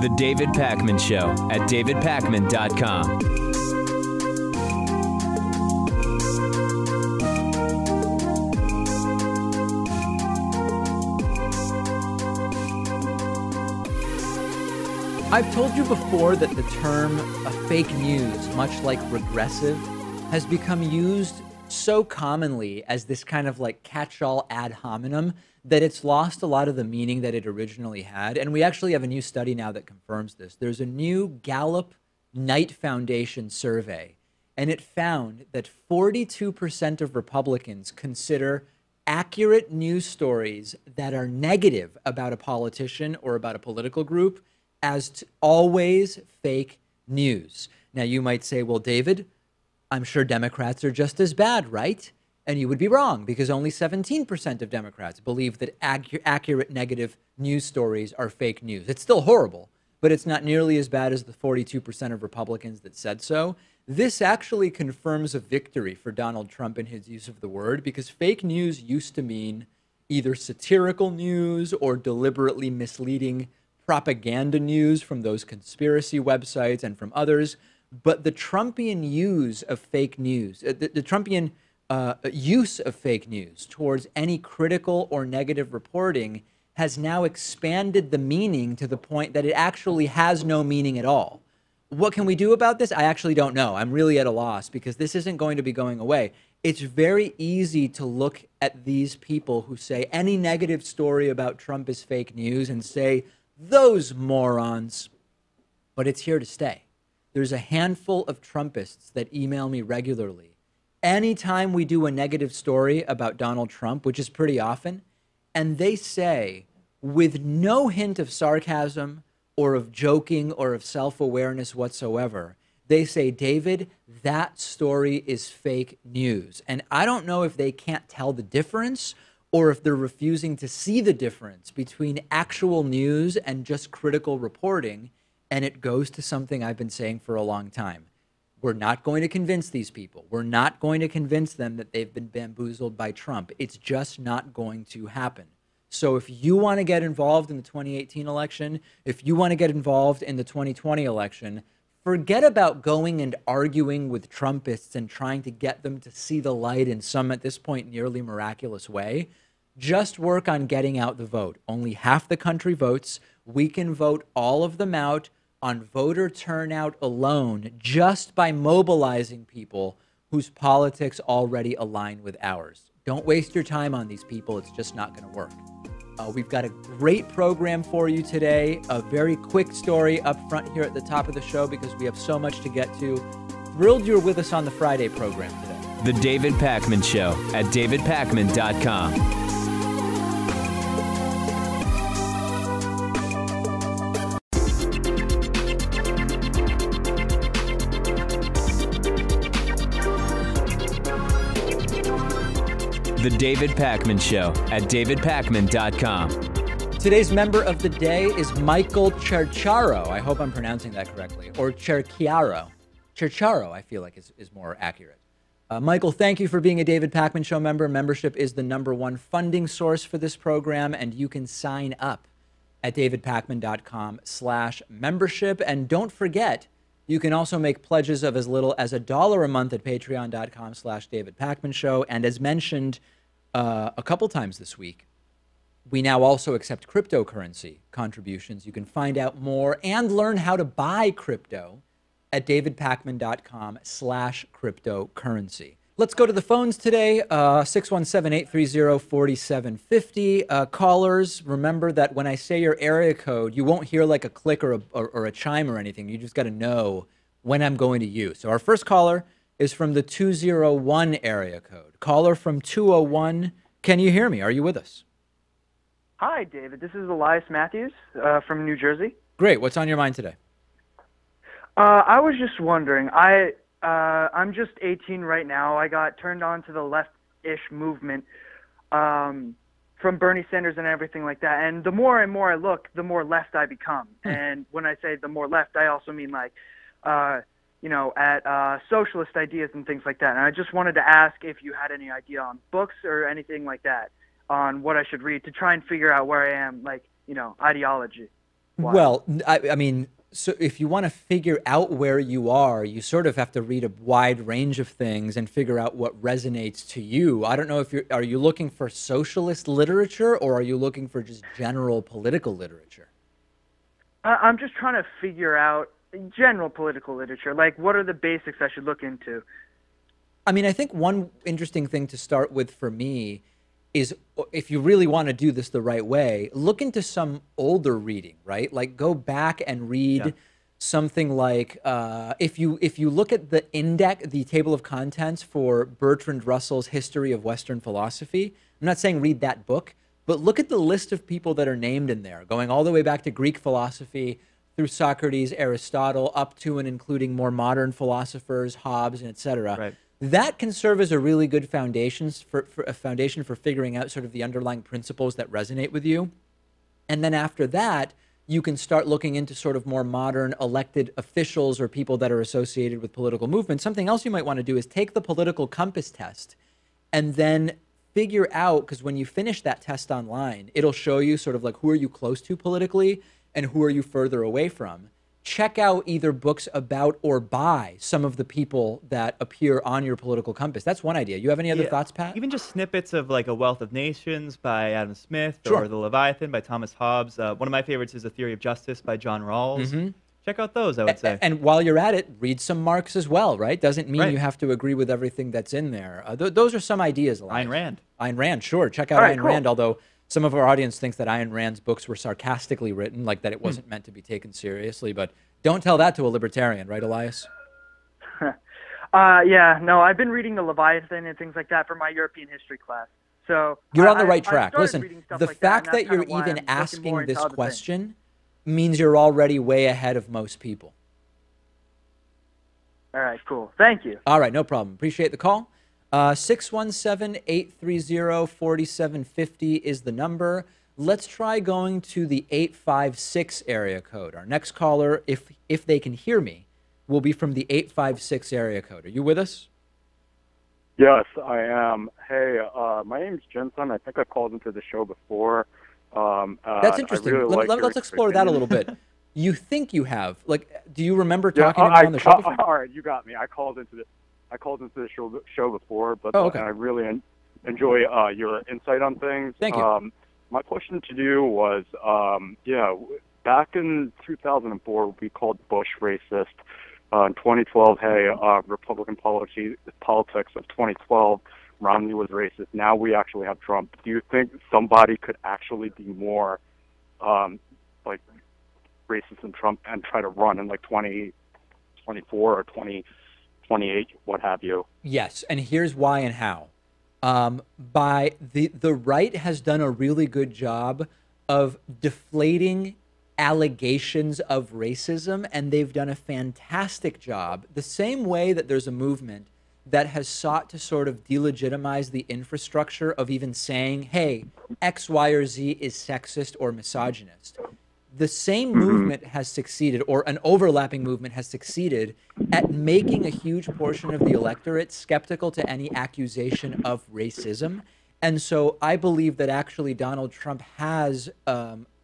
The David Pakman Show at davidpakman.com. I've told you before that the term fake news, much like regressive, has become used so commonly as this kind of like catch-all ad hominem that it's lost a lot of the meaning that it originally had. And we actually have a new study now that confirms this. There's a new Gallup-Knight Foundation survey, and it found that 42% of Republicans consider accurate news stories that are negative about a politician or about a political group as always fake news. Now, you might say, well, David, I'm sure Democrats are just as bad, right? And you would be wrong, because only 17% of Democrats believe that accurate negative news stories are fake news. It's still horrible, but it's not nearly as bad as the 42% of Republicans that said so. This actually confirms a victory for Donald Trump in his use of the word, because fake news used to mean either satirical news or deliberately misleading propaganda news from those conspiracy websites and from others. But the Trumpian use of fake news, the Trumpian use of fake news towards any critical or negative reporting has now expanded the meaning to the point that it actually has no meaning at all. What can we do about this? I actually don't know. I'm really at a loss, because this isn't going to be going away. It's very easy to look at these people who say any negative story about Trump is fake news and say, those morons. But it's here to stay. There's a handful of Trumpists that email me regularly. Anytime we do a negative story about Donald Trump, which is pretty often, and they say, with no hint of sarcasm or of joking or of self-awareness whatsoever, they say, David, that story is fake news. And I don't know if they can't tell the difference, or if they're refusing to see the difference between actual news and just critical reporting. And it goes to something I've been saying for a long time. We're not going to convince these people. We're not going to convince them that they've been bamboozled by Trump. It's just not going to happen. So if you want to get involved in the 2018 election, if you want to get involved in the 2020 election, forget about going and arguing with Trumpists and trying to get them to see the light in some, at this point, nearly miraculous way. Just work on getting out the vote. Only half the country votes. We can vote all of them out on voter turnout alone, just by mobilizing people whose politics already align with ours. Don't waste your time on these people. It's just not going to work. We've got a great program for you today. A very quick story up front here at the top of the show, because we have so much to get to. Thrilled you're with us on the Friday program today. The David Pakman Show at davidpakman.com. The David Pakman Show at davidpakman.com. Today's member of the day is Michael Cercharo. I hope I'm pronouncing that correctly. Or Cerchiaro. Cercharo, I feel like is more accurate. Michael, thank you for being a David Pakman Show member. Membership is the #1 funding source for this program, and you can sign up at davidpakman.com/membership. And don't forget, you can also make pledges of as little as $1 a month at patreon.com/davidpakmanshow. And as mentioned a couple times this week, we now also accept cryptocurrency contributions. You can find out more and learn how to buy crypto at davidpakman.com/cryptocurrency. Let's go to the phones today. 617-830-4750. Callers, remember that when I say your area code, you won't hear like a click or a chime or anything. You just got to know when I'm going to you. So our first caller is from the 201 area code. Caller from 201, can you hear me? Are you with us? Hi, David. This is Elias Matthews from New Jersey. Great. What's on your mind today? I was just wondering, I'm just 18 right now. I got turned on to the left-ish movement from Bernie Sanders and everything like that. And the more and more I look, the more left I become. And when I say the more left, I also mean like at socialist ideas and things like that. And I just wanted to ask if you had any idea on books or anything like that on what I should read to try and figure out where I am, ideology. Well, I mean, so if you want to figure out where you are, you sort of have to read a wide range of things and figure out what resonates to you. I don't know if are you looking for socialist literature or are you looking for just general political literature? I'm just trying to figure out general political literature. Like, what are the basics I should look into? I mean, I think one interesting thing to start with for me is, if you really want to do this the right way, look into some older reading, right? Like, go back and read something like, if you look at the the table of contents for Bertrand Russell's History of Western Philosophy, I'm not saying read that book, but look at the list of people that are named in there, going all the way back to Greek philosophy, through Socrates, Aristotle, up to and including more modern philosophers, Hobbes, and et cetera. Right. That can serve as a really good foundation for figuring out sort of the underlying principles that resonate with you. And then after that, you can start looking into sort of more modern elected officials or people that are associated with political movements. Something else you might want to do is take the political compass test and then figure out, because when you finish that test online, it'll show you sort of like who are you close to politically and who are you further away from. Check out either books about or by some of the people that appear on your political compass. That's one idea. You have any other thoughts, Pat? Even just snippets of like A Wealth of Nations by Adam Smith Sure. or The Leviathan by Thomas Hobbes. One of my favorites is A Theory of Justice by John Rawls. Check out those, I would say. And while you're at it, read some Marx as well, right? Doesn't mean you have to agree with everything that's in there. Those are some ideas. Elias. Ayn Rand. Ayn Rand, sure. Check out Ayn Rand, although some of our audience thinks that Ayn Rand's books were sarcastically written, like that it wasn't meant to be taken seriously. But don't tell that to a libertarian, right, Elias? No, I've been reading The Leviathan and things like that for my European history class. So you're on the right track. Listen, the fact that you're even asking this question means you're already way ahead of most people. All right, cool. Thank you. All right, no problem. Appreciate the call. 617-830-4750 is the number. Let's try going to the 856 area code. Our next caller, if they can hear me, will be from the 856 area code. Are you with us? Yes, I am. Hey, my name's Jensen. I think I called into the show before. That's interesting. Really let's explore that a little bit. You think you have? Like, do you remember talking to me on the show before? All right, you got me. I called into the show before, but okay. I really enjoy your insight on things. Thank you. My question to you was, back in 2004, we called Bush racist. In 2012, Republican politics of 2012, Romney was racist. Now we actually have Trump. Do you think somebody could actually be more racist than Trump and try to run in like 2024 or 2028, what have you? Yes, and here's why and how. By the right has done a really good job of deflating allegations of racism, and they've done a fantastic job. The same way that there's a movement that has sought to sort of delegitimize the infrastructure of even saying, hey, X, Y, or Z is sexist or misogynist. The same movement has succeeded, or an overlapping movement has succeeded at making a huge portion of the electorate skeptical to any accusation of racism. And so I believe that actually Donald Trump has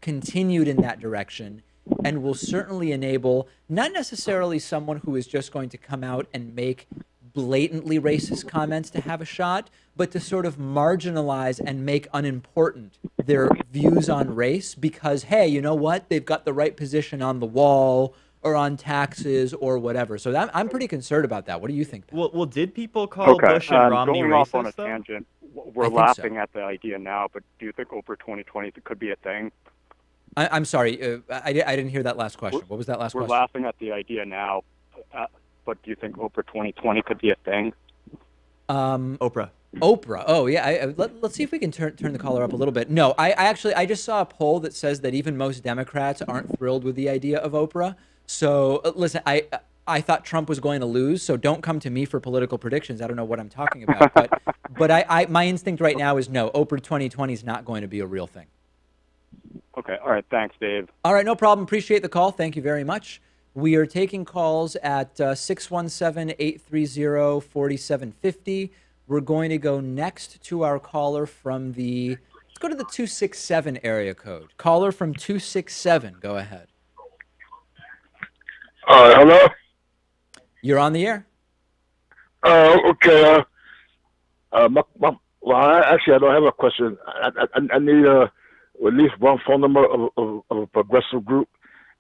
continued in that direction and will certainly enable not necessarily someone who is just going to come out and make blatantly racist comments to have a shot, but to sort of marginalize and make unimportant their views on race because, hey, you know what? They've got the right position on the wall or on taxes or whatever. So I'm pretty concerned about that. What do you think, Pat? Well, did people call Bush and Romney going racist, off on a though? tangent, we're laughing at the idea now, but do you think over 2020 it could be a thing? I'm sorry, I didn't hear that last question. What was that last question? We're laughing at the idea now, but do you think over 2020 could be a thing? Oprah. Oh, yeah. Let's see if we can turn the caller up a little bit. No, I just saw a poll that says that even most Democrats aren't thrilled with the idea of Oprah. So listen, I thought Trump was going to lose, so don't come to me for political predictions. I don't know what I'm talking about, but my instinct right now is no. Oprah 2020 is not going to be a real thing. Okay. All right. Thanks, Dave. All right. No problem. Appreciate the call. Thank you very much. We are taking calls at 617-830-4750. We're going to go next to our caller from the, let's go to the 267 area code. Caller from 267, go ahead. Hello? You're on the air. Okay. Actually, I don't have a question. I need at least one phone number of a progressive group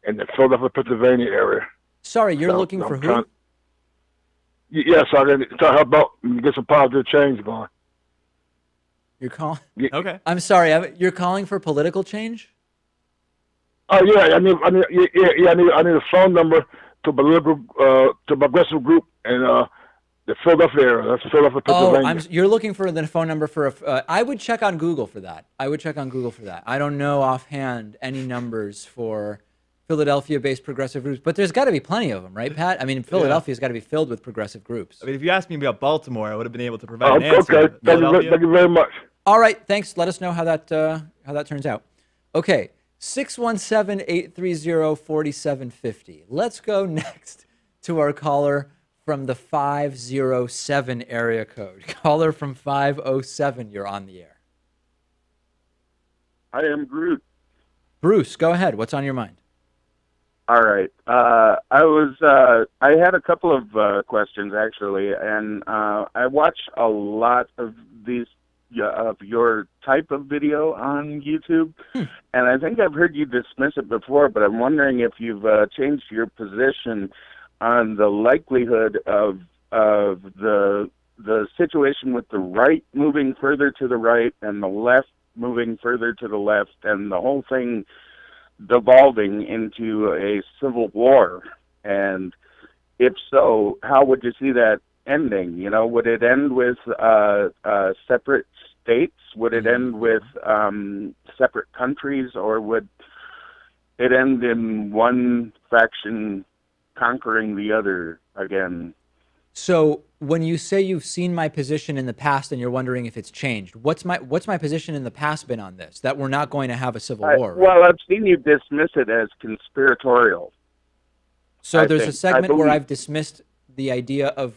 in the Philadelphia, Pennsylvania area. Sorry, you're looking for who? Yes, I can talk about get some positive change going. You're calling? Okay. I'm sorry, you're calling for political change? Oh yeah, I need a phone number to to progressive group in the Philadelphia area. That's Philadelphia, Pennsylvania. Oh, you're looking for the phone number for I would check on Google for that. I don't know offhand any numbers for Philadelphia-based progressive groups, but there's got to be plenty of them, right, Pat? I mean, Philadelphia's got to be filled with progressive groups. I mean, if you asked me about Baltimore, I would have been able to provide an answer. Okay, thank you very much. All right, thanks. Let us know how that turns out. Okay, 617-830-4750. Let's go next to our caller from the 507 area code. Caller from 507, you're on the air. I am Groot. Bruce, go ahead. What's on your mind? All right. I had a couple of questions actually, and I watch a lot of these of your type of video on YouTube, and I think I've heard you dismiss it before, but I'm wondering if you've changed your position on the likelihood of the situation with the right moving further to the right and the left moving further to the left, and the whole thing devolving into a civil war. And if so, how would you see that ending? You know, would it end with separate states? Would it end with separate countries, or would it end in one faction conquering the other again? So when you say you've seen my position in the past and you're wondering if it's changed, what's my position in the past been on this? That we're not going to have a civil war, right? Well, I've seen you dismiss it as conspiratorial. So there's a segment where I've dismissed the idea of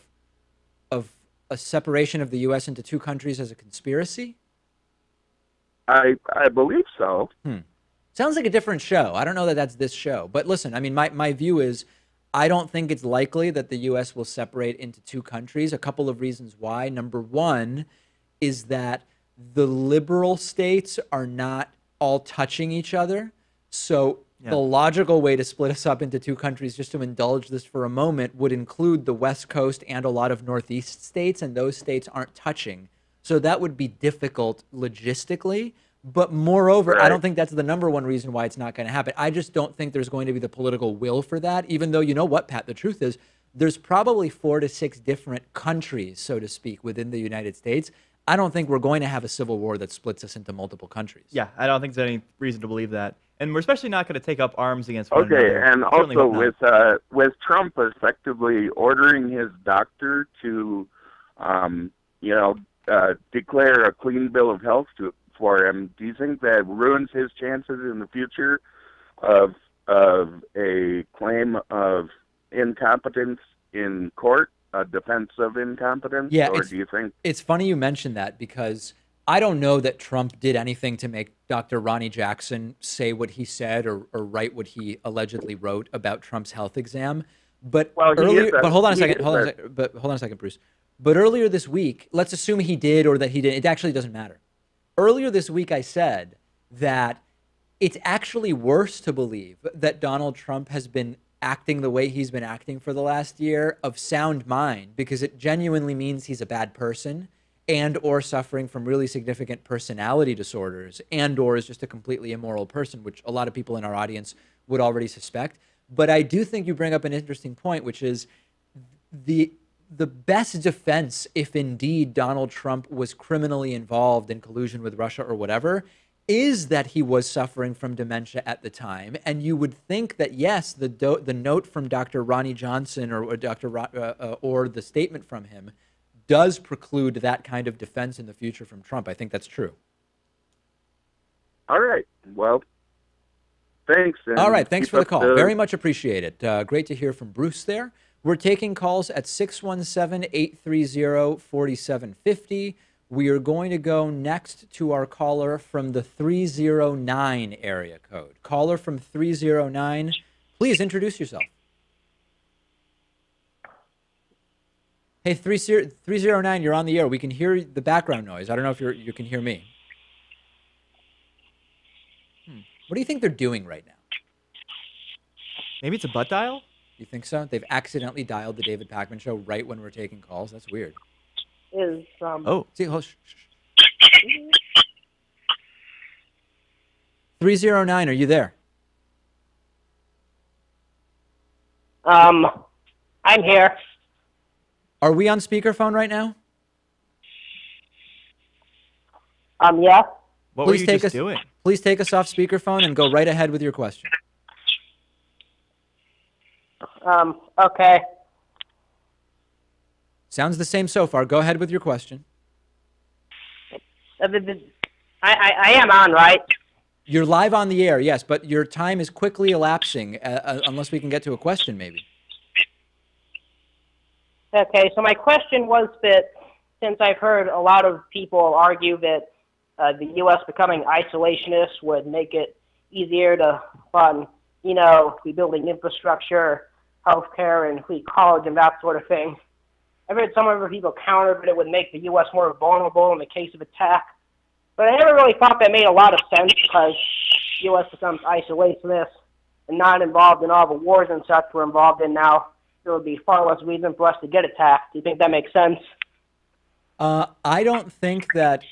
a separation of the U.S. into two countries as a conspiracy? I believe so. Sounds like a different show. I don't know that that's this show. But listen, I mean, my view is I don't think it's likely that the U.S. will separate into two countries. A couple of reasons why. Number one is that the liberal states are not all touching each other. So the logical way to split us up into two countries, just to indulge this for a moment, would include the West Coast and a lot of Northeast states, and those states aren't touching. So that would be difficult logistically. But moreover, I don't think that's the number one reason why it's not going to happen. I just don't think there's going to be the political will for that, even though, you know what, Pat, the truth is there's probably 4 to 6 different countries, so to speak, within the United States. I don't think we're going to have a civil war that splits us into multiple countries. Yeah, I don't think there's any reason to believe that. And we're especially not going to take up arms against one Okay, another. and also with Trump effectively ordering his doctor to, declare a clean bill of health for him, do you think that ruins his chances in the future of a claim of incompetence in court, a defense of incompetence? Yeah, or do you think it's funny you mentioned that, because I don't know that Trump did anything to make Dr. Ronnie Jackson say what he said or write what he allegedly wrote about Trump's health exam. But hold on a second, Bruce. But earlier this week, let's assume he did or that he didn't. It actually doesn't matter. Earlier this week, I said that it's actually worse to believe that Donald Trump has been acting the way he's been acting for the last year of sound mind, because it genuinely means he's a bad person and or suffering from really significant personality disorders and or is just a completely immoral person, which a lot of people in our audience would already suspect. But I do think you bring up an interesting point, which is the best defense, if indeed Donald Trump was criminally involved in collusion with Russia or whatever, is that he was suffering from dementia at the time. And you would think that, yes, the note from Dr. Ronnie Johnson or the statement from him does preclude that kind of defense in the future from Trump. I think that's true. All right. Well, Thanks. And All right. Thanks keep for the up call. Very much appreciate it. Great to hear from Bruce there. We're taking calls at 617-830-4750. We are going to go next to our caller from the 309 area code. Caller from 309, please introduce yourself. Hey, 309, you're on the air. We can hear the background noise. I don't know if you can hear me. What do you think they're doing right now? Maybe it's a butt dial? You think so? They've accidentally dialed the David Pakman Show right when we're taking calls. That's weird. Oh. See, 309, are you there? I'm here. Are we on speakerphone right now? Yeah. What were you just doing? Please take us off speakerphone and go right ahead with your question. Okay. Sounds the same so far. Go ahead with your question. I am on, right? You're live on the air, yes, but your time is quickly elapsing unless we can get to a question maybe. Okay, so my question was that since I've heard a lot of people argue that the U.S. becoming isolationist would make it easier to fund, rebuilding infrastructure, healthcare, and free college and that sort of thing. I've heard some other people counter that it would make the U.S. more vulnerable in the case of attack. But I never really thought that made a lot of sense because the U.S. becomes isolationist and not involved in all the wars and such we're involved in now. There would be far less reason for us to get attacked. Do you think that makes sense? I don't think that...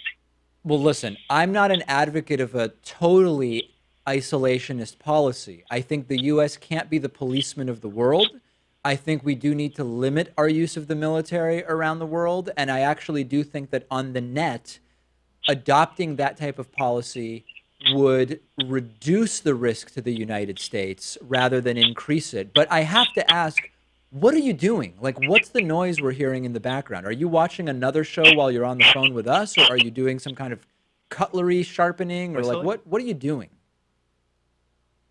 Well, listen, I'm not an advocate of a totally isolationist policy. I think the U.S. can't be the policeman of the world. I think we do need to limit our use of the military around the world. And I actually do think that on the net, adopting that type of policy would reduce the risk to the United States rather than increase it. But I have to ask, what are you doing? Like, what's the noise we're hearing in the background? Are you watching another show while you're on the phone with us, or are you doing some kind of cutlery sharpening, or like what are you doing?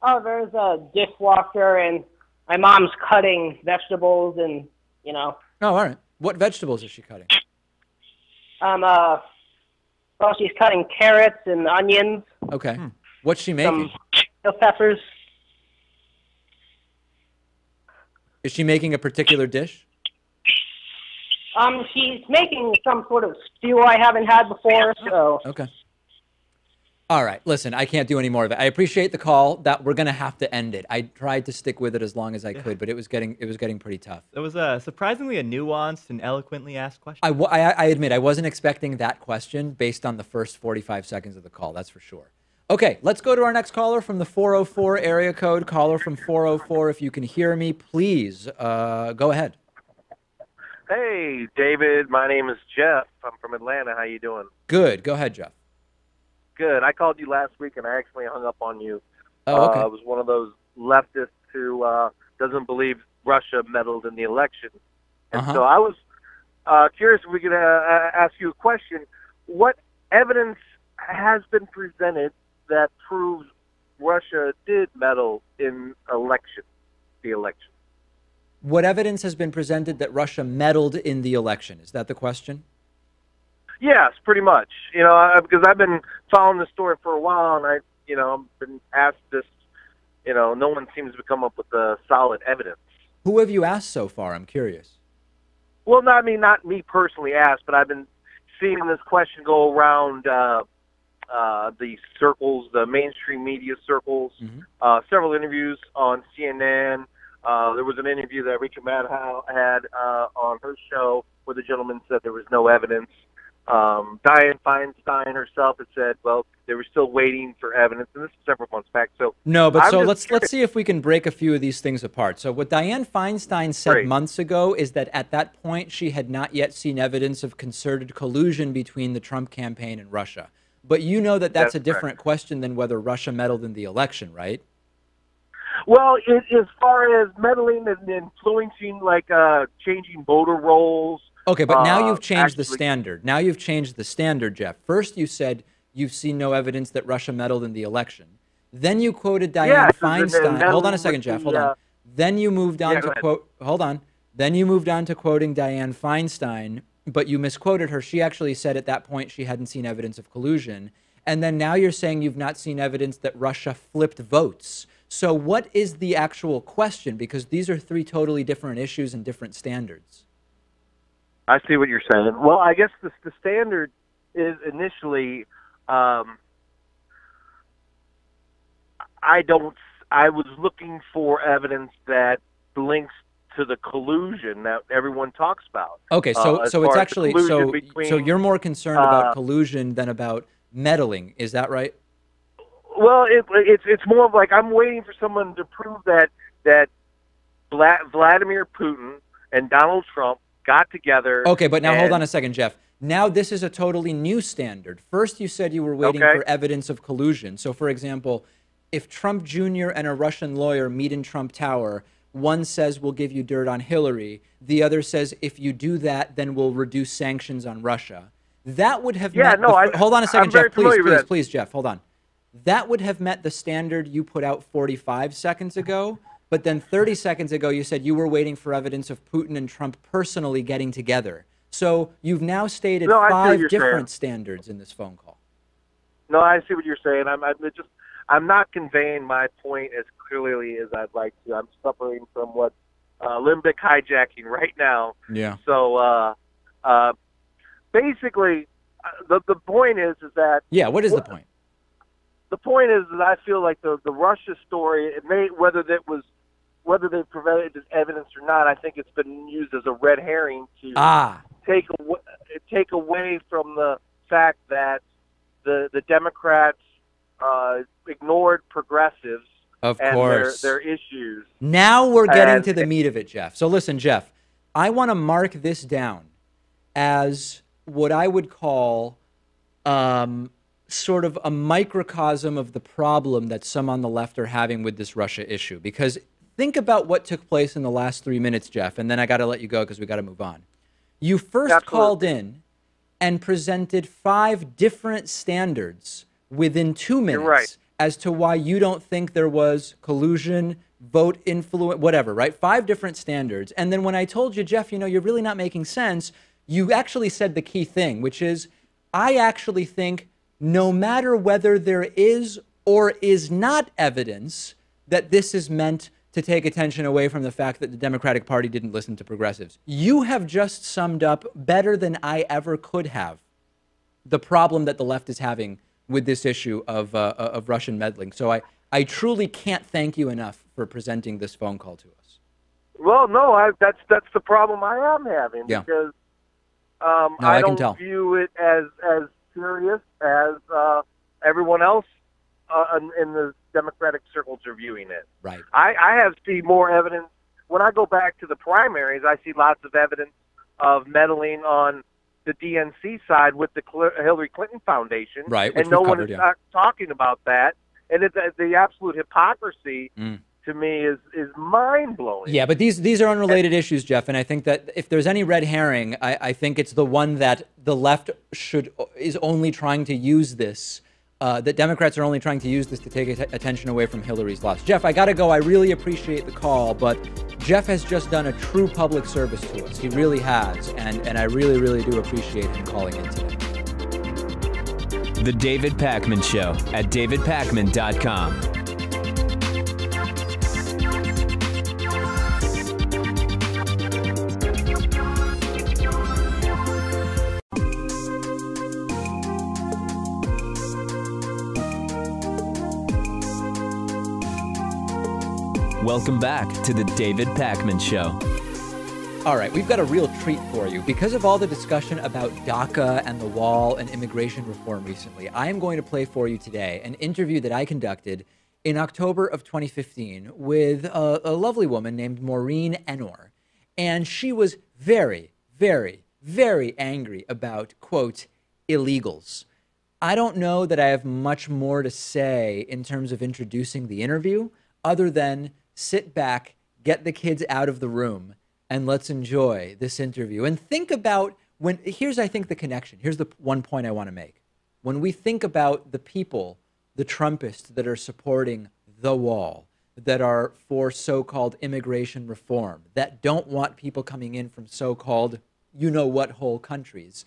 Oh, there's a dishwasher, and my mom's cutting vegetables, and Oh, all right. What vegetables is she cutting? Well, she's cutting carrots and onions. Okay. What's she making? Some peppers. Is she making a particular dish? She's making some sort of stew I haven't had before, so... Okay. All right. Listen, I can't do any more of it. I appreciate the call. That we're going to have to end it. I tried to stick with it as long as I could, but it was getting pretty tough. It was surprisingly a nuanced and eloquently asked question. I admit I wasn't expecting that question based on the first 45 seconds of the call. That's for sure. Okay, let's go to our next caller from the 404 area code. Caller from 404, if you can hear me, please go ahead. Hey, David. My name is Jeff. I'm from Atlanta. How you doing? Good. Go ahead, Jeff. Good. I called you last week, and I actually hung up on you. Oh, okay. I was one of those leftists who doesn't believe Russia meddled in the election. And so I was curious if we could ask you a question. What evidence has been presented that proves Russia did meddle in the election? What evidence has been presented that Russia meddled in the election? Is that the question? Yes, pretty much. Because I've been following this story for a while, and I've been asked this. No one seems to come up with solid evidence. Who have you asked so far? I'm curious. Well, not me personally asked, but I've been seeing this question go around the circles, the mainstream media circles, several interviews on CNN. There was an interview that Rachel Maddow had on her show where the gentleman said there was no evidence. Dianne Feinstein herself had said, well, they were still waiting for evidence, and this is several months back. So no, but let's see if we can break a few of these things apart. So what Dianne Feinstein said months ago is that at that point she had not yet seen evidence of concerted collusion between the Trump campaign and Russia. But you know that's a different question than whether Russia meddled in the election, right? Well, as far as meddling and influencing, like changing voter rolls. Okay, but now you've changed the standard. Now you've changed the standard, Jeff. First you said you've seen no evidence that Russia meddled in the election. Then you quoted Dianne Yeah, Feinstein. Hold on a second, Jeff. Hold on. Then you moved on go to ahead. quote. Hold on. Then you moved on to quoting Dianne Feinstein, but you misquoted her. She actually said at that point she hadn't seen evidence of collusion. And then now you're saying you've not seen evidence that Russia flipped votes. So what is the actual question? Because these are three totally different issues and different standards. I see what you're saying. Well, I guess the standard is initially, I was looking for evidence that links to the collusion that everyone talks about. Okay, so it's actually so you're more concerned about collusion than about meddling. Is that right? Well, it's more of like I'm waiting for someone to prove that Vladimir Putin and Donald Trump got together. Okay, but now hold on a second, Jeff. Now this is a totally new standard. First, you said you were waiting for evidence of collusion. So, for example, if Trump Jr. and a Russian lawyer meet in Trump Tower, one says we'll give you dirt on Hillary. The other says if you do that, then we'll reduce sanctions on Russia. That would have met hold on a second, Jeff. Please, Jeff, hold on. That would have met the standard you put out 45 seconds ago. But then 30 seconds ago, you said you were waiting for evidence of Putin and Trump personally getting together. So you've now stated 5 different standards in this phone call. No, I see what you're saying. I'm not conveying my point as clearly as I'd like to. I'm suffering from what limbic hijacking right now. Yeah. So basically, the point is that what is the point? The point is that I feel like the Russia story, whether they provided evidence or not, I think it's been used as a red herring to take away from the fact that the Democrats ignored progressives and their issues. Now we're getting to the meat of it, Jeff. So listen, Jeff, I want to mark this down as what I would call sort of a microcosm of the problem that some on the left are having with this Russia issue. Because think about what took place in the last 3 minutes, Jeff, and then I got to let you go because we got to move on. You first called in and presented 5 different standards within 2 minutes as to why you don't think there was collusion, vote influence, whatever, right? 5 different standards. And then when I told you, Jeff, you're really not making sense, you actually said the key thing, which is I actually think no matter whether there is or is not evidence that this is meant to take attention away from the fact that the Democratic Party didn't listen to progressives. You have just summed up better than I ever could have the problem that the left is having with this issue of Russian meddling. So I truly can't thank you enough for presenting this phone call to us. Well, no, that's the problem I am having because I don't view it as serious as everyone else in the Democratic circles are viewing it. Right. I have seen more evidence. When I go back to the primaries, I see lots of evidence of meddling on the DNC side with the Hillary Clinton Foundation. Right. And no one is not talking about that. And the absolute hypocrisy to me is mind-blowing. Yeah, but these are unrelated issues, Jeff, and I think that if there's any red herring, I think it's the one that the left is only trying to use this, that Democrats are only trying to use this to take attention away from Hillary's loss. Jeff, I got to go. I really appreciate the call, but Jeff has just done a true public service to us. He really has, and I really, really do appreciate him calling in today. The David Pakman Show at davidpakman.com. Welcome back to the David Pakman Show. All right, we've got a real treat for you. Because of all the discussion about DACA and the wall and immigration reform recently, I am going to play for you today an interview that I conducted in October of 2015 with a lovely woman named Maureen Ennor. And she was very, very, very angry about, quote, illegals. I don't know that I have much more to say in terms of introducing the interview other than sit back, get the kids out of the room, and let's enjoy this interview. And think about here's, I think, the connection. Here's the one point I want to make. When we think about the people the Trumpists that are supporting the wall, that are for so-called immigration reform, that don't want people coming in from so-called you-know-what whole countries.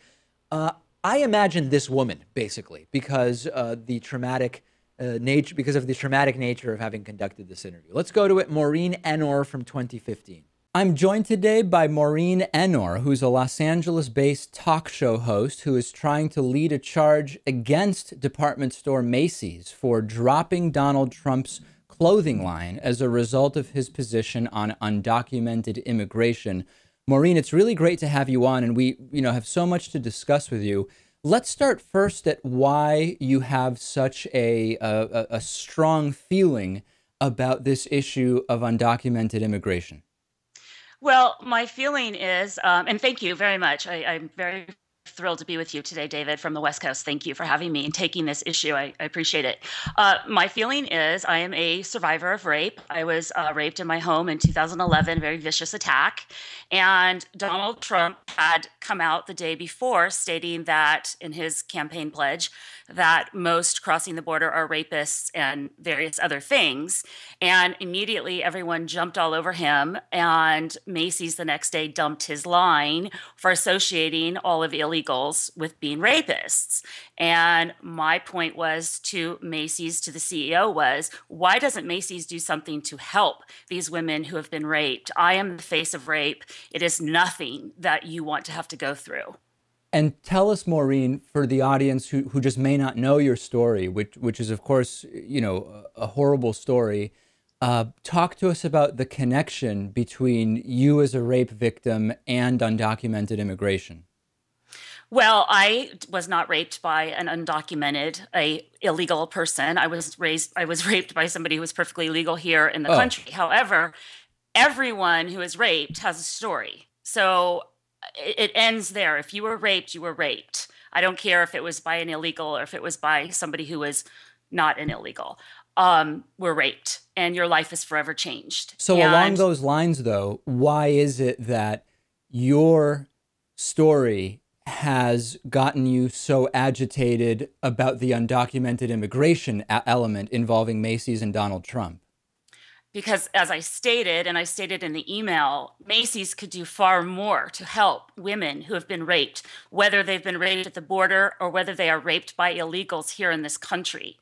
I imagine this woman, basically, because the traumatic because of the traumatic nature of having conducted this interview. Let's go to it. Maureen Ennor from 2015. I'm joined today by Maureen Ennor, who's a Los Angeles-based talk show host who is trying to lead a charge against department store Macy's for dropping Donald Trump's clothing line as a result of his position on undocumented immigration. Maureen, it's really great to have you on, and we, have so much to discuss with you. Let's start first at why you have such a strong feeling about this issue of undocumented immigration. Well, my feeling is, and thank you very much. I'm very thrilled to be with you today, David, from the West Coast. Thank you for having me and taking this issue. I appreciate it. My feeling is I am a survivor of rape. I was raped in my home in 2011, very vicious attack. And Donald Trump had come out the day before stating that in his campaign pledge that most crossing the border are rapists and various other things. And immediately everyone jumped all over him, and Macy's the next day dumped his line for associating all of illegals with being rapists. And my point was to Macy's, to the CEO, was, why doesn't Macy's do something to help these women who have been raped? I am the face of rape. It is nothing that you want to have to go through. And tell us, Maureen, for the audience who just may not know your story, which is, of course, a horrible story, talk to us about the connection between you as a rape victim and undocumented immigration. Well, I was not raped by an undocumented, illegal person. I was raped by somebody who was perfectly legal here in the country. However, everyone who is raped has a story. So it ends there. If you were raped, you were raped. I don't care if it was by an illegal or if it was by somebody who was not an illegal. Were raped, and your life is forever changed. So along those lines, though, why is it that your story has gotten you so agitated about the undocumented immigration element involving Macy's and Donald Trump? Because as I stated, and I stated in the email, Macy's could do far more to help women who have been raped, whether they've been raped at the border or whether they are raped by illegals here in this country.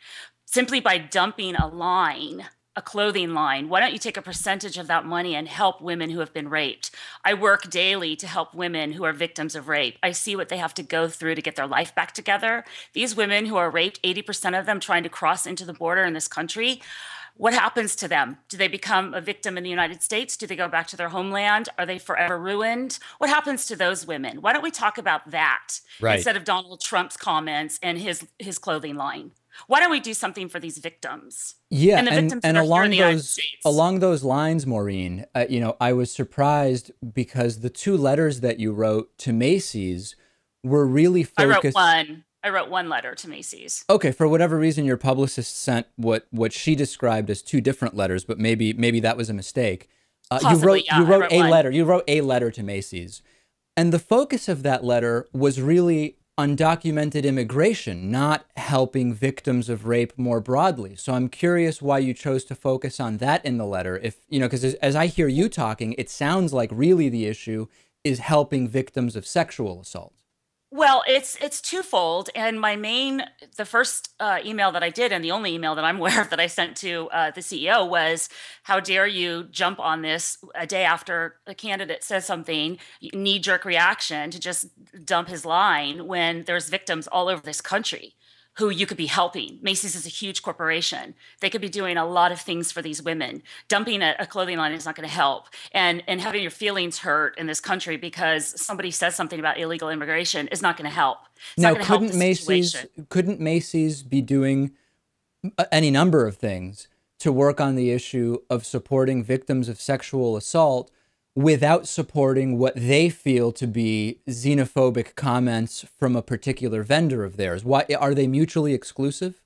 Simply by dumping a clothing line, why don't you take a percentage of that money and help women who have been raped? I work daily to help women who are victims of rape. I see what they have to go through to get their life back together. These women who are raped, 80% of them trying to cross into the border in this country, what happens to them? Do they become a victim in the United States? Do they go back to their homeland? Are they forever ruined? What happens to those women? Why don't we talk about that instead of Donald Trump's comments and his clothing line? Why don't we do something for these victims? Yeah, and the victims that are here in the United States. Along those lines, Maureen, I was surprised because the two letters that you wrote to Macy's were really focused. I wrote one letter to Macy's. Okay, for whatever reason, your publicist sent what she described as two different letters, but maybe that was a mistake. Possibly, you wrote a letter. You wrote a letter to Macy's, and the focus of that letter was really undocumented immigration, not helping victims of rape more broadly. So I'm curious why you chose to focus on that in the letter. If because as I hear you talking, it sounds like really the issue is helping victims of sexual assault. Well, it's twofold, and the first email that I did, and the only email that I'm aware of that I sent to the CEO was, how dare you jump on this a day after a candidate says something, knee-jerk reaction to just dump his line when there's victims all over this country who you could be helping. Macy's is a huge corporation. They could be doing a lot of things for these women. Dumping a clothing line is not going to help. And having your feelings hurt in this country because somebody says something about illegal immigration is not going to help. Now, couldn't Macy's be doing any number of things to work on the issue of supporting victims of sexual assault without supporting what they feel to be xenophobic comments from a particular vendor of theirs? Why are they mutually exclusive?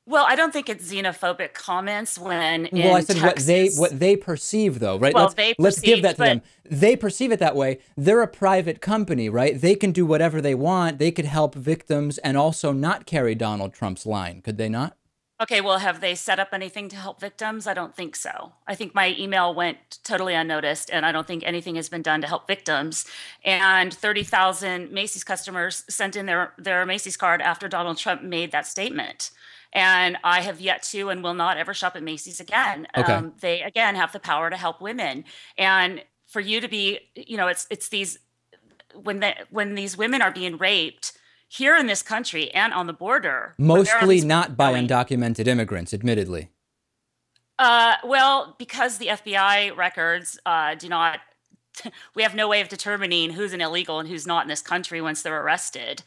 Well, I don't think it's xenophobic comments when in Well, I said Texas, what they perceive, though, right? Well, let's give that to them. They perceive it that way. They're a private company, right? They can do whatever they want. They could help victims and also not carry Donald Trump's line, could they not? Okay, well, have they set up anything to help victims? I don't think so. I think my email went totally unnoticed, and I don't think anything has been done to help victims. And 30,000 Macy's customers sent in their Macy's card after Donald Trump made that statement. And I have yet to and will not ever shop at Macy's again. Okay. They, again, have the power to help women. And for you to be, it's these, when these women are being raped, here in this country and on the border. Mostly not by undocumented immigrants, admittedly. Well, because the FBI records do not, we have no way of determining who's an illegal and who's not in this country once they're arrested.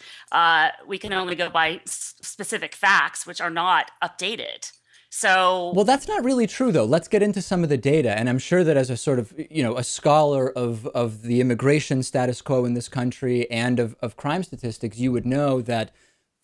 We can only go by specific facts, which are not updated. So, well, that's not really true, though. Let's get into some of the data. And I'm sure that as a sort of, a scholar of the immigration status quo in this country and of crime statistics, you would know that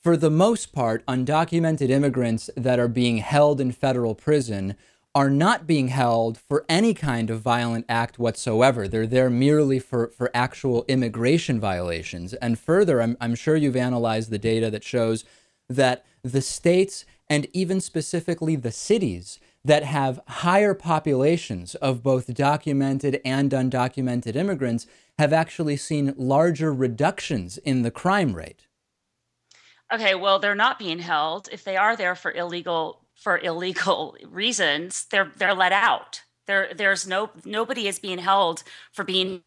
for the most part, undocumented immigrants that are being held in federal prison are not being held for any kind of violent act whatsoever. They're there merely for actual immigration violations. And further, I'm sure you've analyzed the data that shows that the states and even specifically the cities that have higher populations of both documented and undocumented immigrants have actually seen larger reductions in the crime rate. Okay, well, they're not being held. If they are there for illegal reasons, they're let out. Nobody is being held for being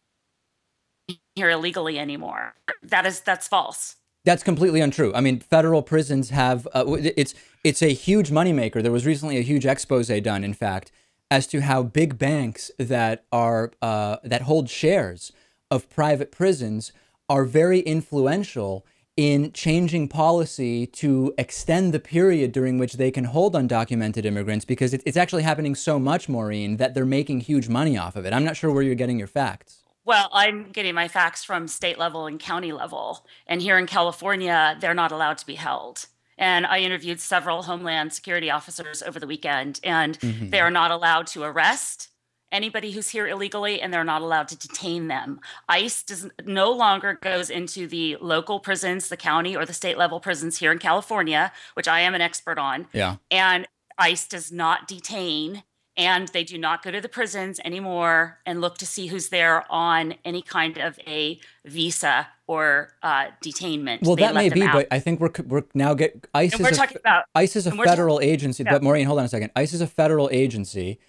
here illegally anymore. That's false. That's completely untrue. I mean, federal prisons have, it's a huge moneymaker. There was recently a huge expose done, in fact, as to how big banks that hold shares of private prisons are very influential in changing policy to extend the period during which they can hold undocumented immigrants, because it's actually happening so much, Maureen, that they're making huge money off of it. I'm not sure where you're getting your facts. Well, I'm getting my facts from state level and county level. And here in California, they're not allowed to be held. And I interviewed several Homeland Security officers over the weekend, and they are not allowed to arrest anybody who's here illegally, and they're not allowed to detain them. ICE no longer goes into the local prisons, the county or the state level prisons here in California, which I am an expert on. Yeah. And ICE does not detain. And they do not go to the prisons anymore and look to see who's there on any kind of a visa or detainment. Well, that may be, but I think we're now ICE is a federal agency. But Maureen, hold on a second. ICE is a federal agency.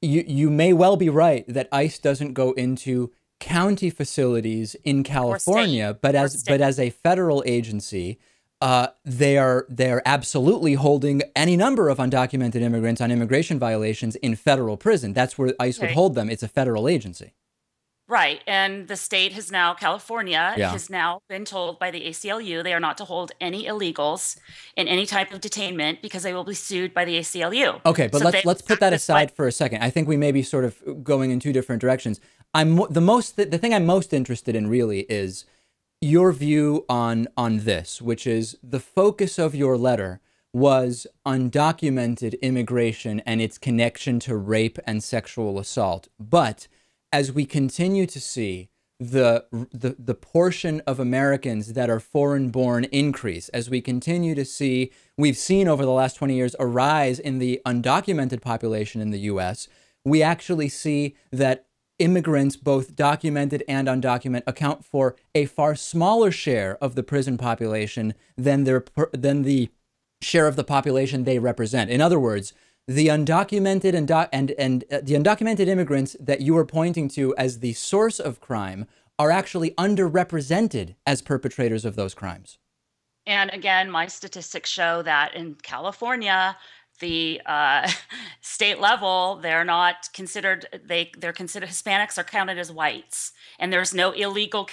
You may well be right that ICE doesn't go into county facilities in California, but as a federal agency, they're absolutely holding any number of undocumented immigrants on immigration violations in federal prison. That's where ICE would hold them. It's a federal agency. Right. And the state has now, California has now been told by the ACLU they are not to hold any illegals in any type of detainment because they will be sued by the ACLU. Okay, but let's put that aside for a second. I think we may be sort of going in two different directions. The thing I'm most interested in really is your view on this, which is the focus of your letter was undocumented immigration and its connection to rape and sexual assault. But as we continue to see the portion of Americans that are foreign-born increase, as we continue to see, we've seen over the last 20 years a rise in the undocumented population in the U.S., we actually see that immigrants, both documented and undocumented, account for a far smaller share of the prison population than the share of the population they represent. In other words, the undocumented and the undocumented immigrants that you are pointing to as the source of crime are actually underrepresented as perpetrators of those crimes. And again, my statistics show that in California, the state level, they're not considered, they're considered, Hispanics are counted as whites, and there's no illegal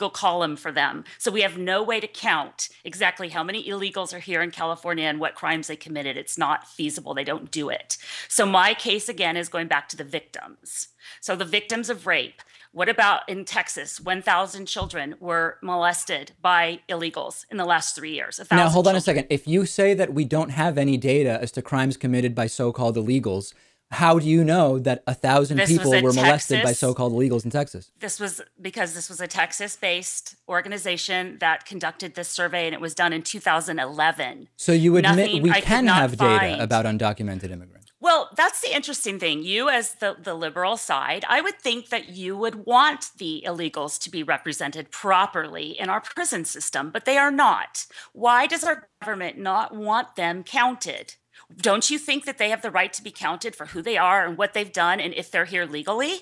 column for them. So we have no way to count exactly how many illegals are here in California and what crimes they committed. It's not feasible. They don't do it. So my case again is going back to the victims. So the victims of rape. What about in Texas? 1,000 children were molested by illegals in the last 3 years. Now, hold on a second. If you say that we don't have any data as to crimes committed by so-called illegals, How do you know that 1,000 This people was in were molested by Texas. so-called illegals in Texas? This was because this was a Texas-based organization that conducted this survey, and it was done in 2011. So you admit Nothing we I can could not have data find. about undocumented immigrants. Well, that's the interesting thing. You, as the liberal side, I would think that you would want the illegals to be represented properly in our prison system, but they are not. Why does our government not want them counted? Don't you think that they have the right to be counted for who they are and what they've done and if they're here legally?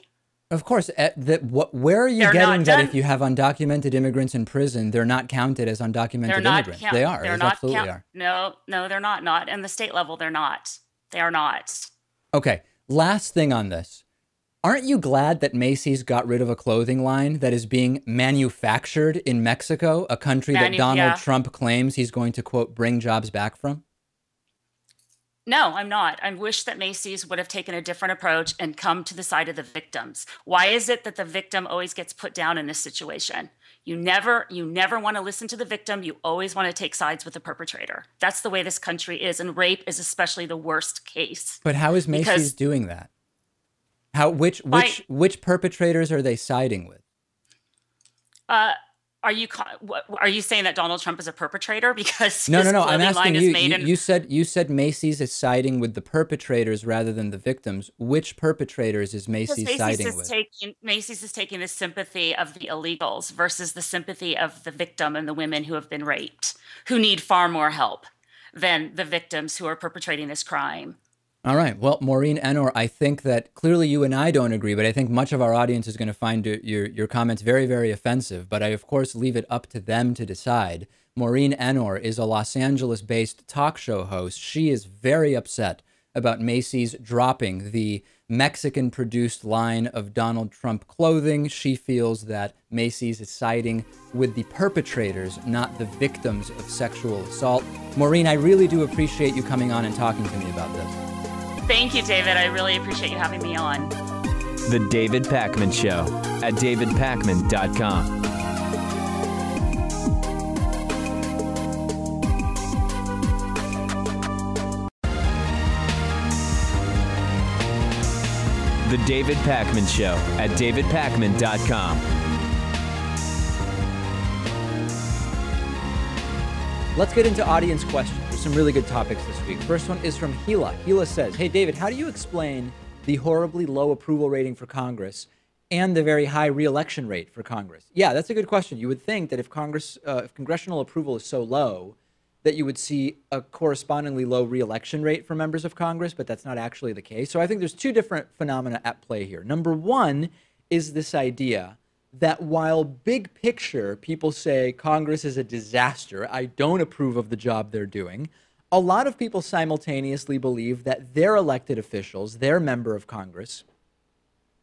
Of course. Where are you They're getting not that done. if you have undocumented immigrants in prison, they're not counted as undocumented They're not immigrants? They are. They're They not absolutely are. No, they're not. Not in the state level. They're not. They are not. Okay. Last thing on this. Aren't you glad that Macy's got rid of a clothing line that is being manufactured in Mexico, a country that Donald Trump claims he's going to, quote, bring jobs back from? No, I'm not. I wish that Macy's would have taken a different approach and come to the side of the victims. Why is it that the victim always gets put down in this situation? You never want to listen to the victim. You always want to take sides with the perpetrator. That's the way this country is, and rape is especially the worst case. But how is Macy's doing that? Which perpetrators are they siding with? Are you saying that Donald Trump is a perpetrator because No. his I'm clothing asking line is you. made in... You said Macy's is siding with the perpetrators rather than the victims. Which perpetrators is Macy's siding with? Macy's is taking the sympathy of the illegals versus the sympathy of the victim and the women who have been raped, who need far more help than the victims who are perpetrating this crime. All right. Well, Maureen Ennor, I think that clearly you and I don't agree, but I think much of our audience is going to find your comments very, very offensive. But I, of course, leave it up to them to decide. Maureen Ennor is a Los Angeles-based talk show host. She is very upset about Macy's dropping the Mexican-produced line of Donald Trump clothing. She feels that Macy's is siding with the perpetrators, not the victims of sexual assault. Maureen, I really do appreciate you coming on and talking to me about this. Thank you, David. I really appreciate you having me on. The David Pakman Show at davidpakman.com. The David Pakman Show at davidpakman.com. Let's get into audience questions. There's some really good topics this week. First one is from Gila. Gila says, hey, David, how do you explain the horribly low approval rating for Congress and the very high re-election rate for Congress? Yeah, that's a good question. You would think that if congressional approval is so low, that you would see a correspondingly low re-election rate for members of Congress, but that's not actually the case. So I think there's two different phenomena at play here. Number one is this idea that while big picture, people say Congress is a disaster, I don't approve of the job they're doing, a lot of people simultaneously believe that their elected officials, their member of Congress,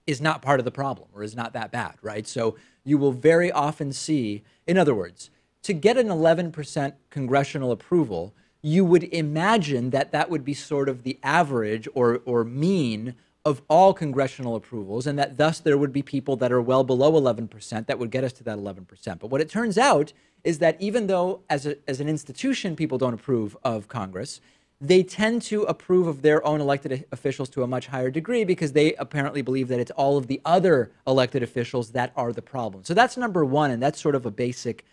is not part of the problem or is not that bad, right? So you will very often see, in other words, to get an 11% congressional approval, you would imagine that that would be sort of the average or mean of all congressional approvals, and that thus there would be people that are well below 11% that would get us to that 11%. But what it turns out is that even though as an institution people don't approve of Congress, they tend to approve of their own elected officials to a much higher degree because they apparently believe that it's all of the other elected officials that are the problem. So that's number one, and that's sort of a basic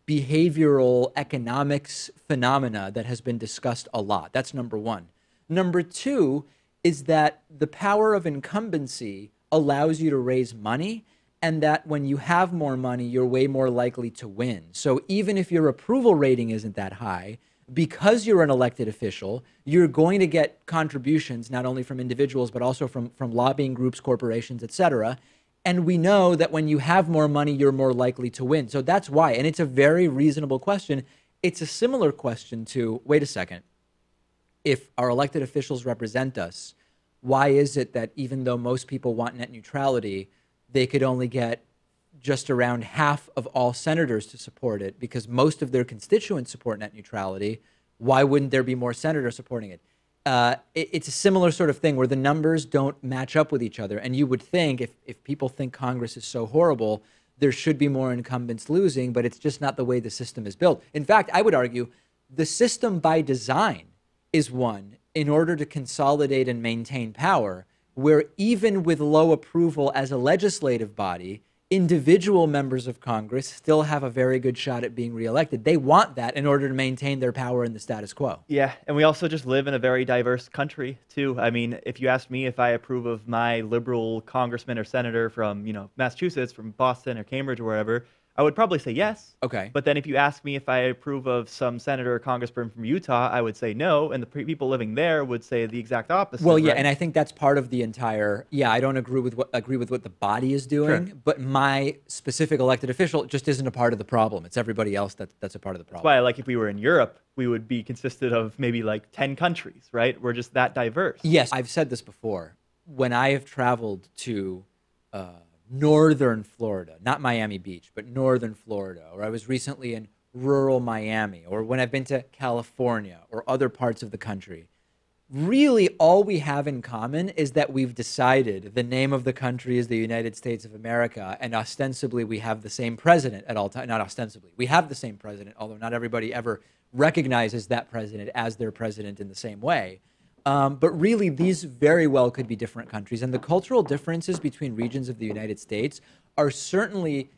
behavioral economics phenomena that has been discussed a lot. That's number one. Number two is that the power of incumbency allows you to raise money, and that when you have more money, you're way more likely to win. So even if your approval rating isn't that high, because you're an elected official, you're going to get contributions not only from individuals, but also from lobbying groups, corporations, et cetera. And we know that when you have more money, you're more likely to win. So that's why. And it's a very reasonable question. It's a similar question to, wait a second, if our elected officials represent us, why is it that even though most people want net neutrality, they could only get just around half of all senators to support it because most of their constituents support net neutrality? Why wouldn't there be more senators supporting it? It's a similar sort of thing where the numbers don't match up with each other. And you would think if people think Congress is so horrible, there should be more incumbents losing, but it's just not the way the system is built. In fact, I would argue the system by design is one in order to consolidate and maintain power, where even with low approval as a legislative body, individual members of Congress still have a very good shot at being reelected. They want that in order to maintain their power in the status quo. Yeah, and we also just live in a very diverse country, too. I mean, if you ask me if I approve of my liberal congressman or senator from, Massachusetts, from Boston or Cambridge or wherever, I would probably say yes. Okay. But then if you ask me if I approve of some senator or congressman from Utah, I would say no, and the people living there would say the exact opposite. Well, yeah, right? and I think that's part of the entire. Yeah, I don't agree with what the body is doing, Sure. but my specific elected official just isn't a part of the problem. It's everybody else that's a part of the problem. That's why, like, if we were in Europe, we would be consisted of maybe like 10 countries, right? We're just that diverse. Yes, I've said this before. When I have traveled to northern Florida, not Miami Beach, but northern Florida, or I was recently in rural Miami, or when I've been to California or other parts of the country, really all we have in common is that we've decided the name of the country is the United States of America, and ostensibly we have the same president at all times. Not ostensibly, we have the same president, although not everybody ever recognizes that president as their president in the same way. But really, these very well could be different countries. And the cultural differences between regions of the United States are certainly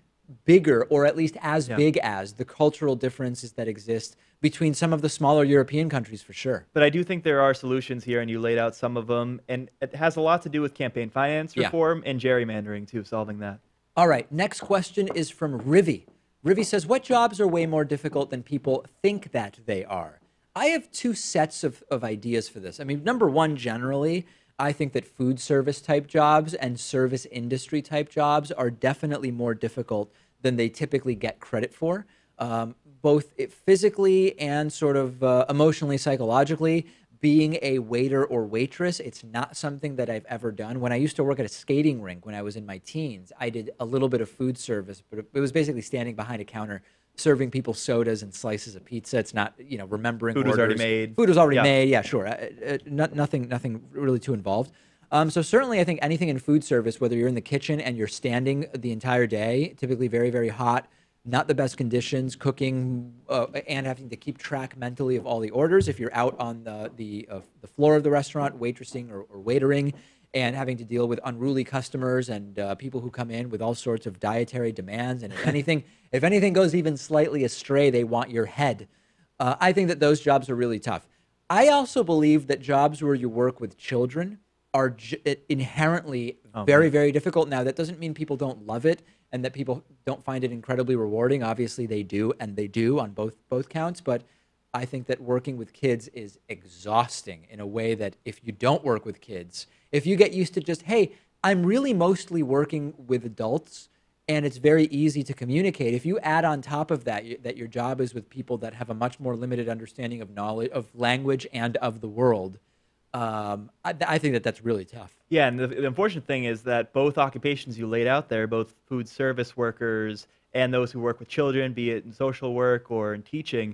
bigger, or at least as big as the cultural differences that exist between some of the smaller European countries, for sure. But I do think there are solutions here, and you laid out some of them. And it has a lot to do with campaign finance reform and gerrymandering, too, solving that. All right, next question is from Rivi. Rivi says, what jobs are way more difficult than people think that they are? I have two sets of ideas for this. I mean, number one, generally, I think that food service type jobs and service industry type jobs are definitely more difficult than they typically get credit for, both physically and sort of emotionally, psychologically. Being a waiter or waitress, it's not something that I've ever done. When I used to work at a skating rink when I was in my teens, I did a little bit of food service, but it was basically standing behind a counter serving people sodas and slices of pizza. It's not, remembering Food orders. was already made. Food was already made. Yeah, sure. Nothing really too involved. So certainly I think anything in food service, whether you're in the kitchen and you're standing the entire day, typically very, very hot, not the best conditions, cooking and having to keep track mentally of all the orders. If you're out on the floor of the restaurant, waitressing or waitering, and having to deal with unruly customers and people who come in with all sorts of dietary demands, and if anything goes even slightly astray, they want your head. I think that those jobs are really tough. I also believe that jobs where you work with children are inherently very, very difficult. Now, that doesn't mean people don't love it and that people don't find it incredibly rewarding. Obviously, they do, and they do on both counts. But I think that working with kids is exhausting in a way that if you don't work with kids, if you get used to just, hey, I'm really mostly working with adults, and it's very easy to communicate. If you add on top of that, that your job is with people that have a much more limited understanding of knowledge, of language, and of the world, I think that that's really tough. Yeah, and the unfortunate thing is that both occupations you laid out there, both food service workers and those who work with children, be it in social work or in teaching,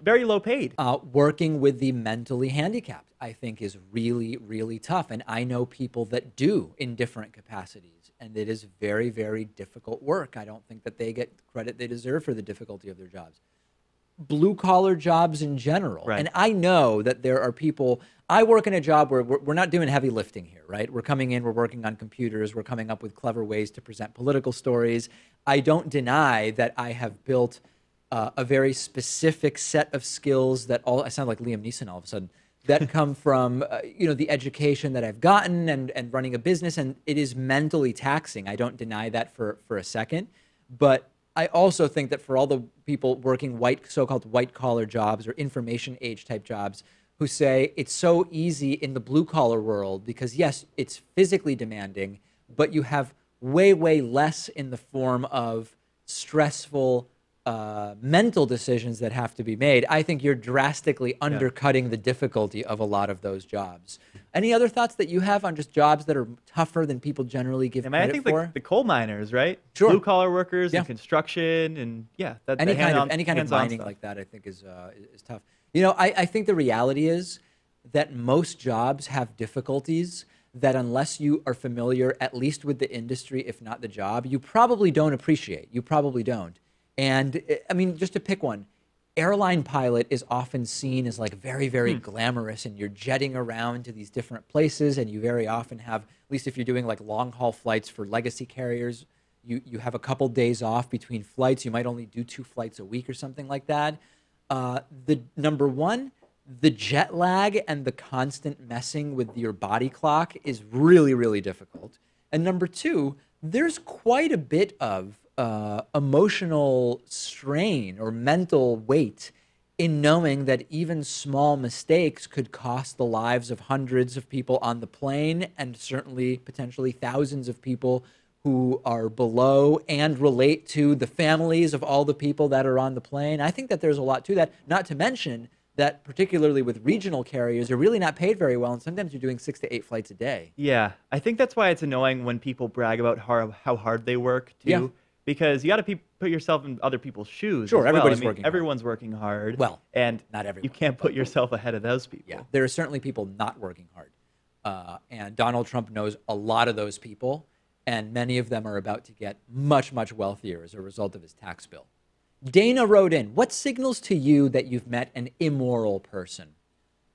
very low paid. Working with the mentally handicapped, I think, is really, really tough. And I know people that do in different capacities. And it is very, very difficult work. I don't think that they get credit they deserve for the difficulty of their jobs. Blue-collar jobs in general. Right. And I know that there are people. I work in a job where we're not doing heavy lifting here, right? We're coming in, we're working on computers, we're coming up with clever ways to present political stories. I don't deny that I have built a very specific set of skills that I sound like Liam Neeson all of a sudden, that come from, the education that I've gotten and running a business. And it is mentally taxing. I don't deny that for a second. But I also think that for all the people working so-called white-collar jobs or information age type jobs who say it's so easy in the blue-collar world because, yes, it's physically demanding, but you have way, way less in the form of stressful mental decisions that have to be made. I think you're drastically undercutting the difficulty of a lot of those jobs. Any other thoughts that you have on just jobs that are tougher than people generally give credit I think for? the coal miners, right? Sure. Blue collar workers and construction and any kind of mining like that, I think is tough. I think the reality is that most jobs have difficulties that unless you are familiar at least with the industry, if not the job, you probably don't appreciate. You probably don't. And I mean, just to pick one, airline pilot is often seen as like very, very glamorous, and you're jetting around to these different places, and you very often have, at least if you're doing like long haul flights for legacy carriers, you have a couple days off between flights. You might only do 2 flights a week or something like that. The number one, the jet lag and the constant messing with your body clock is really, really difficult. And number two, there's quite a bit of emotional strain or mental weight in knowing that even small mistakes could cost the lives of hundreds of people on the plane, and certainly potentially thousands of people who are below and relate to the families of all the people that are on the plane. I think that there's a lot to that, not to mention that particularly with regional carriers, are really not paid very well, and sometimes you're doing 6 to 8 flights a day. Yeah, I think that's why it's annoying when people brag about how hard they work, too. Yeah. Because you got to put yourself in other people's shoes. Sure, as well. everybody's I mean, working hard. Everyone's working hard. Well, and not everyone. You can't put yourself ahead of those people. Yeah, there are certainly people not working hard. And Donald Trump knows a lot of those people, and many of them are about to get much, much wealthier as a result of his tax bill. Dana wrote in, what signals to you that you've met an immoral person?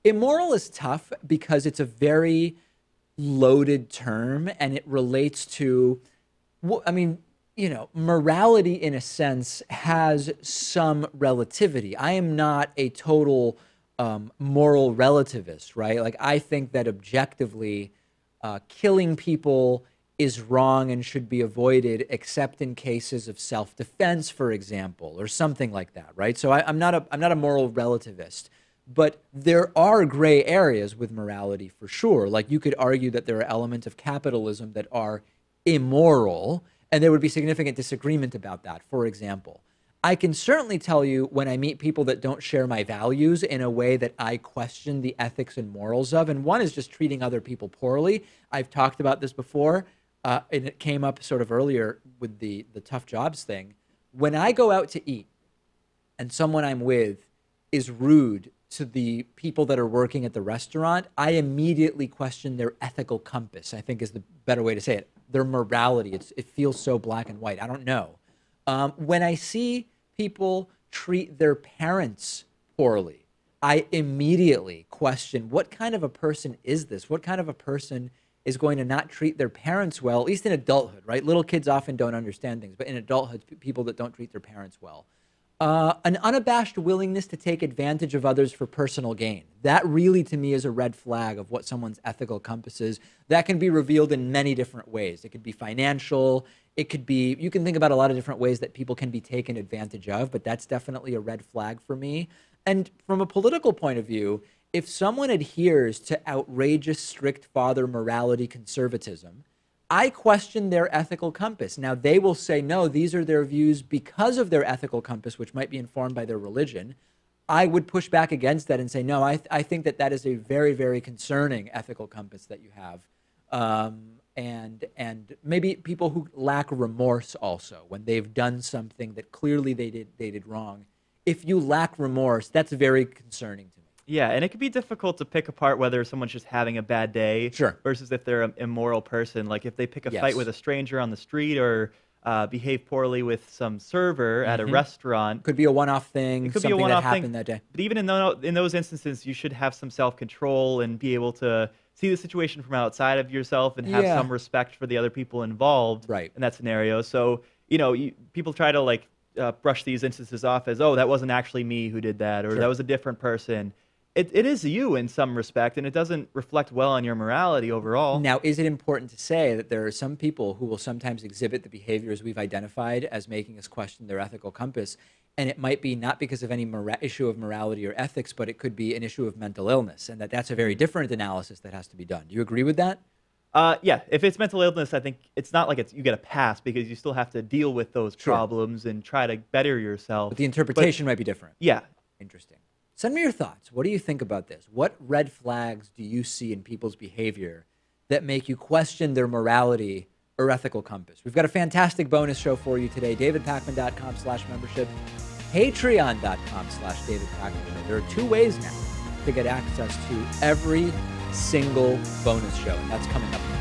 Immoral is tough because it's a very loaded term, and it relates to, I mean, you know, morality in a sense has some relativity. I am not a total moral relativist, right? Like, I think that objectively killing people is wrong and should be avoided, except in cases of self-defense, for example, or something like that, right? So I'm not a moral relativist, but there are gray areas with morality for sure. Like, you could argue that there are elements of capitalism that are immoral, and there would be significant disagreement about that. For example, I can certainly tell you when I meet people that don't share my values in a way that I question the ethics and morals of, and one is just treating other people poorly. I've talked about this before, and it came up sort of earlier with the tough jobs thing. When I go out to eat and someone I'm with is rude to the people that are working at the restaurant, I immediately question their ethical compass, I think is the better way to say it. Their morality. It feels so black and white. I don't know. When I see people treat their parents poorly, I immediately question, what kind of a person is this? What kind of a person is going to not treat their parents well, at least in adulthood, right? Little kids often don't understand things, but in adulthood, people that don't treat their parents well. An unabashed willingness to take advantage of others for personal gain. That really, to me, is a red flag of what someone's ethical compass is. That can be revealed in many different ways. It could be financial. It could be, you can think about a lot of different ways that people can be taken advantage of, but that's definitely a red flag for me. And from a political point of view, if someone adheres to outrageous, strict father morality conservatism, I question their ethical compass. Now, they will say, no, these are their views because of their ethical compass, which might be informed by their religion. I would push back against that and say, no, I think that that is a very, very concerning ethical compass that you have. And maybe people who lack remorse also, when they've done something that clearly they did wrong. If you lack remorse, that's very concerning to me. Yeah, and it can be difficult to pick apart whether someone's just having a bad day versus if they're an immoral person. Like if they pick a fight with a stranger on the street or behave poorly with some server at a restaurant. Could be a one-off thing, it could something be a one-off that happened thing. that day. But even in those instances, you should have some self-control and be able to see the situation from outside of yourself and have some respect for the other people involved in that scenario. So, you know, people try to like brush these instances off as, oh, that wasn't actually me who did that, or that was a different person. It is you in some respect, and it doesn't reflect well on your morality overall. Now, is it important to say that there are some people who will sometimes exhibit the behaviors we've identified as making us question their ethical compass, and it might be not because of any issue of morality or ethics, but it could be an issue of mental illness, and that's a very different analysis that has to be done. Do you agree with that? Yeah, if it's mental illness, I think it's not like you get a pass because you still have to deal with those problems and try to better yourself. But the interpretation might be different. Yeah. Interesting. Send me your thoughts. What do you think about this? What red flags do you see in people's behavior that make you question their morality or ethical compass? We've got a fantastic bonus show for you today. DavidPakman.com/membership, Patreon.com/DavidPakman. There are 2 ways now to get access to every single bonus show, and that's coming up next.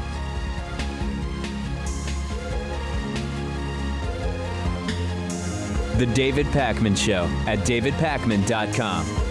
The David Pakman Show at davidpakman.com.